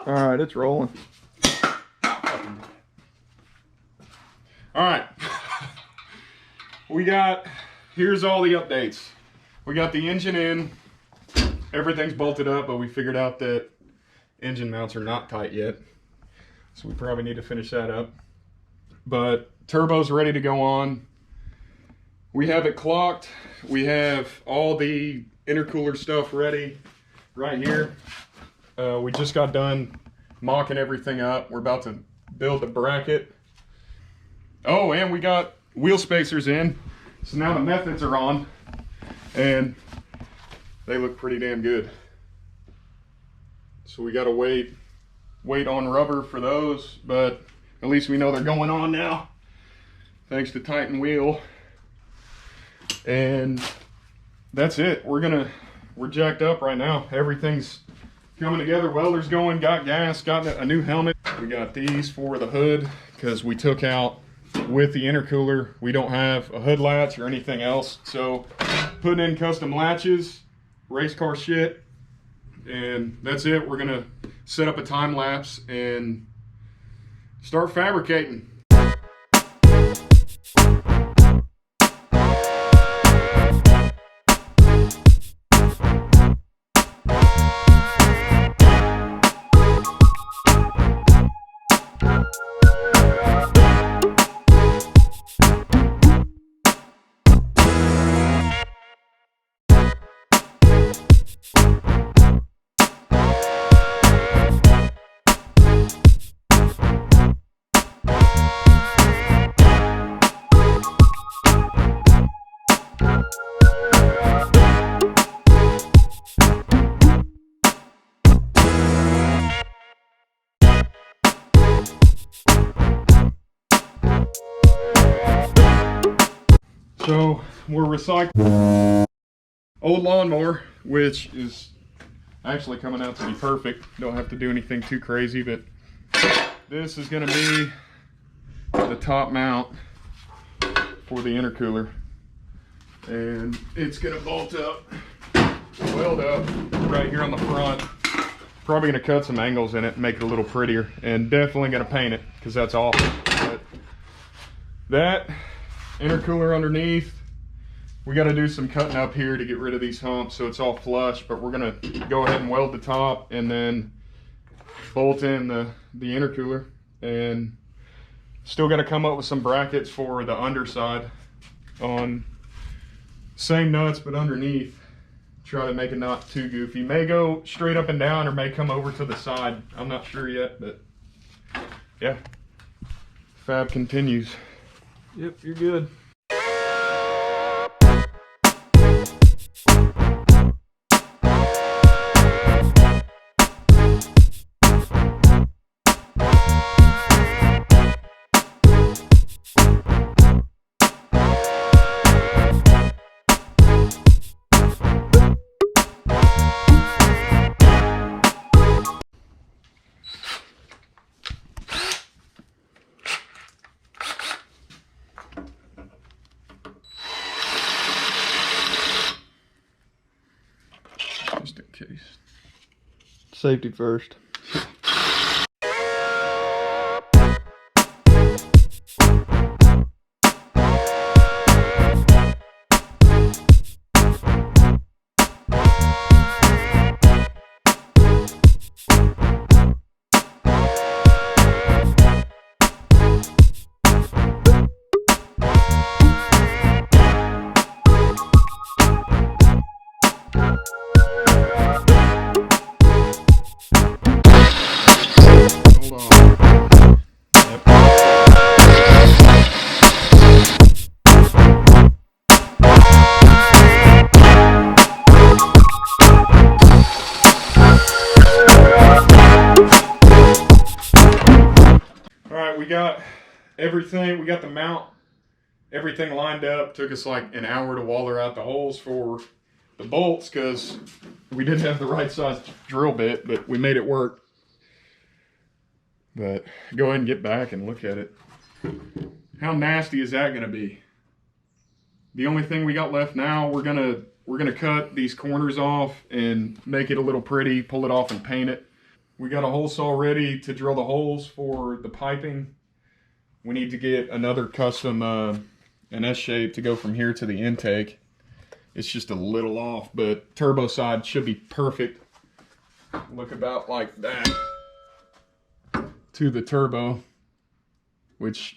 All right, it's rolling. All right. Here's all the updates. We got the engine in. Everything's bolted up, but we figured out that engine mounts are not tight yet. So we probably need to finish that up. But turbo's ready to go on. We have it clocked. We have all the intercooler stuff ready right here. We just got done mocking everything up. We're about to build the bracket. Oh, and we got wheel spacers in. So now the methods are on and they look pretty damn good. So we gotta wait on rubber for those, but at least we know they're going on now, thanks to Titan Wheel. And that's it. We're jacked up right now. Everything's coming together. Welder's going, got gas, got a new helmet. We got these for the hood because we took out, with the intercooler, we don't have a hood latch or anything else. So putting in custom latches, race car shit, and that's it. We're gonna set up a time lapse and start fabricating. So we're recycling old lawnmower, which is actually coming out to be perfect. Don't have to do anything too crazy, but this is going to be the top mount for the intercooler. And it's going to bolt up, weld up right here on the front. Probably going to cut some angles in it and make it a little prettier, and definitely going to paint it because that's awful. But that intercooler underneath, we got to do some cutting up here to get rid of these humps so it's all flush, but we're going to go ahead and weld the top and then bolt in the intercooler. And still got to come up with some brackets for the underside on same nuts but underneath. Try to make it not too goofy. May go straight up and down or may come over to the side. I'm not sure yet, but yeah, fab continues. Yep, you're good. Just in case. Safety first. got everything, we got the mount, everything lined up. Took us like an hour to waller out the holes for the bolts because we didn't have the right size drill bit, but we made it work. But go ahead and get back and look at it. How nasty is that gonna be? The only thing we got left now, we're gonna cut these corners off and make it a little pretty, pull it off and paint it. We got a hole saw ready to drill the holes for the piping. We need to get another custom, an S shape to go from here to the intake. It's just a little off, but turbo side should be perfect. Look about like that to the turbo, which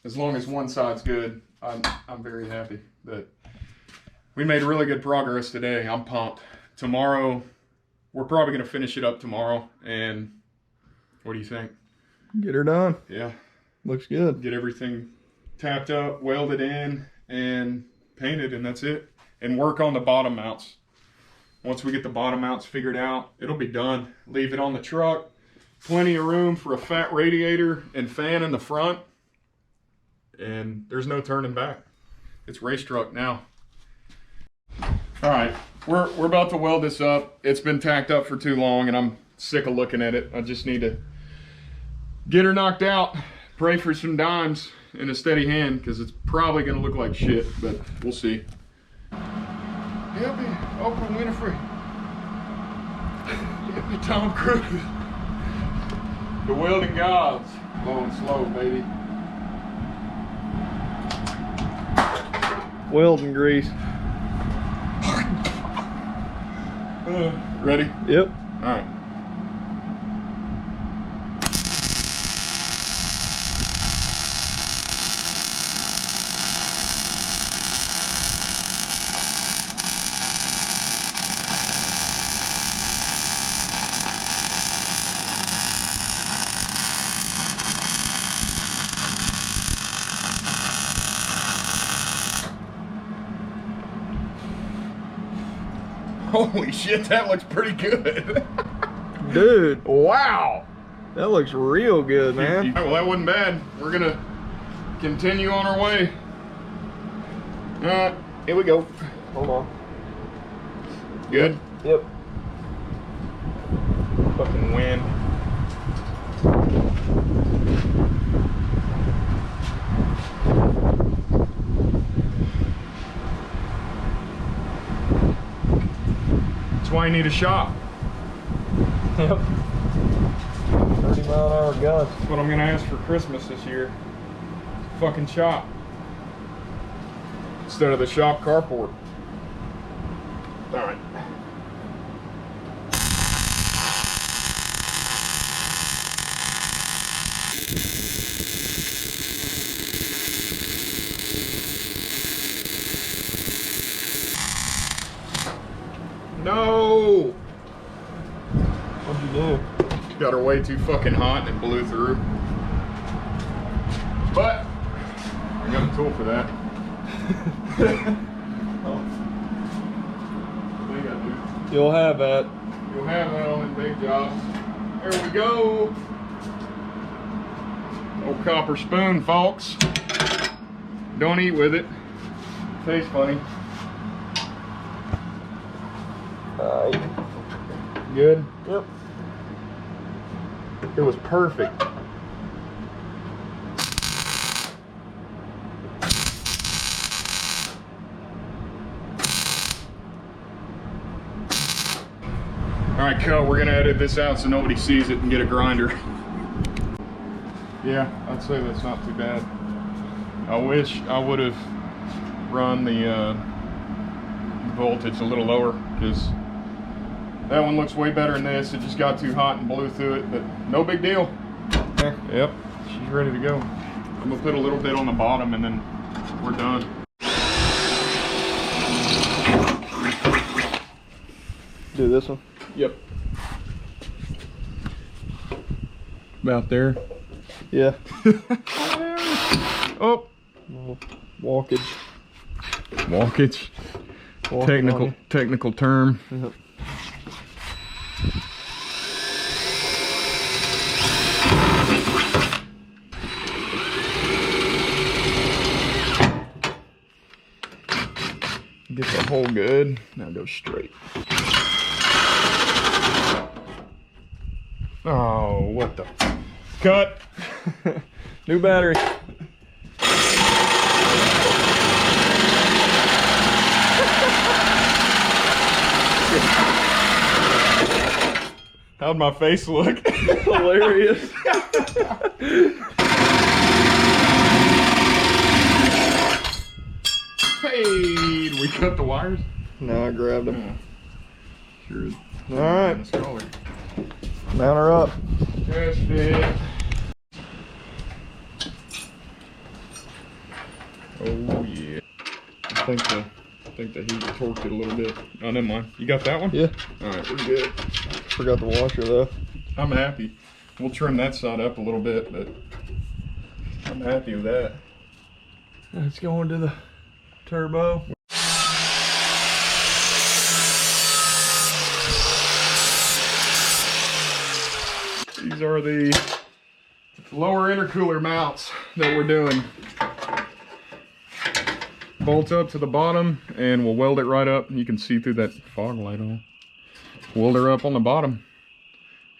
as long as one side's good, I'm very happy. But we made really good progress today. I'm pumped. Tomorrow, we're probably gonna finish it up tomorrow. And what do you think? Get her done. Yeah. Looks good. Get everything tapped up, welded in, and painted, and that's it. And work on the bottom mounts. Once we get the bottom mounts figured out, it'll be done. Leave it on the truck. Plenty of room for a fat radiator and fan in the front. And there's no turning back. It's race truck now. All right, we're about to weld this up. It's been tacked up for too long and I'm sick of looking at it. I just need to get her knocked out. Pray for some dimes in a steady hand because it's probably gonna look like shit, but we'll see. Help me, Oprah Winfrey. Help me, Tom Cruise. The welding gods. Low and slow, baby. Welding grease. Ready? Yep. All right. Holy shit, that looks pretty good. Dude, Wow. that looks real good, man. Well, that wasn't bad. We're gonna continue on our way. Here we go. Hold on. Good? Yep. Fucking wind. That's why you need a shop. Yep. 30-mile-an-hour gun. That's what I'm gonna ask for Christmas this year. Fucking shop. Instead of the shop carport. Alright. No! What'd you do? Got her way too fucking hot and it blew through. But I got a tool for that. You'll have that. You'll have that on the big jobs. There we go. Old copper spoon, folks. Don't eat with it. Tastes funny. Alright. Good? Yep. It was perfect. Alright, cut. We're gonna edit this out so nobody sees it and get a grinder. Yeah, I'd say that's not too bad. I wish I would have run the voltage a little lower because that one looks way better than this. It just got too hot and blew through it, but no big deal. Yep, she's ready to go. I'm gonna put a little bit on the bottom and then we're done. Do this one. Yep. About there. Yeah. Oh. Walkage. Walkage. Walking Technical term. Yep. Get the hole good. Now go straight. Oh, what the? Cut. New battery. How'd my face look? Hilarious. Hey, did we cut the wires? No, I grabbed them. Sure. All right. Nice color. Mount her up. Test it. Oh yeah. I think the heat torqued it a little bit. Oh, never mind. You got that one? Yeah. All right, we're good. Forgot the washer though. I'm happy. We'll trim that side up a little bit, but I'm happy with that. Let's go into the turbo. These are the lower intercooler mounts that we're doing. Bolt up to the bottom and we'll weld it right up. You can see through that fog light on. Weld her up on the bottom.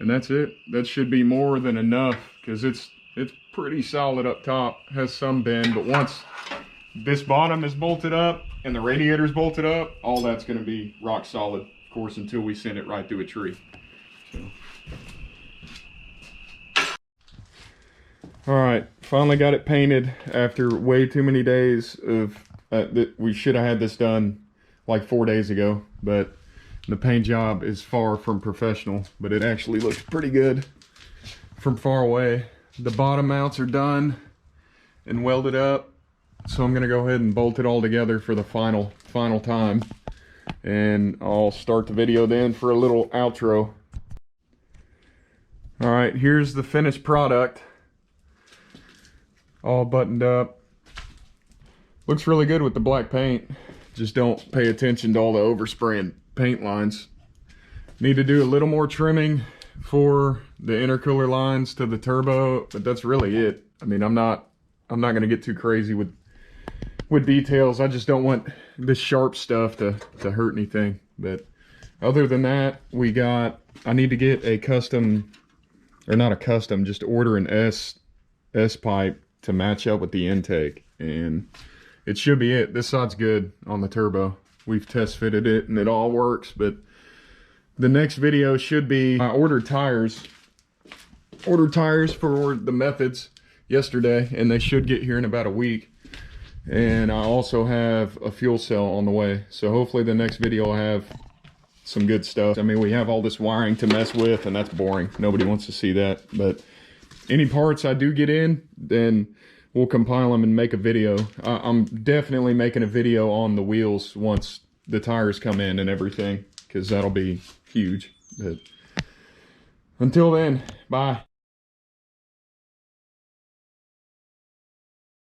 And that's it. That should be more than enough because it's pretty solid up top. Has some bend, but once this bottom is bolted up and the radiator's bolted up, all that's going to be rock solid, of course, until we send it right through a tree. So. All right, finally got it painted after way too many days of. We should have had this done like 4 days ago, but the paint job is far from professional, but it actually looks pretty good from far away. The bottom mounts are done and welded up, so I'm gonna go ahead and bolt it all together for the final time, and I'll start the video then for a little outro. All right, here's the finished product, all buttoned up. Looks really good with the black paint. Just don't pay attention to all the overspraying paint lines. Need to do a little more trimming for the intercooler lines to the turbo, but that's really it. I mean, I'm not gonna get too crazy with details. I just don't want this sharp stuff to hurt anything. But other than that, I need to get a custom, or not a custom, just order an S pipe to match up with the intake, and it should be it. This side's good on the turbo. We've test fitted it and it all works, but the next video should be, I ordered tires for the Methods yesterday, and they should get here in about a week. And I also have a fuel cell on the way. So hopefully the next video will have some good stuff. I mean, we have all this wiring to mess with, and that's boring. Nobody wants to see that. But any parts I do get in, then we'll compile them and make a video. I'm definitely making a video on the wheels once the tires come in and everything, because that'll be huge. But until then, bye.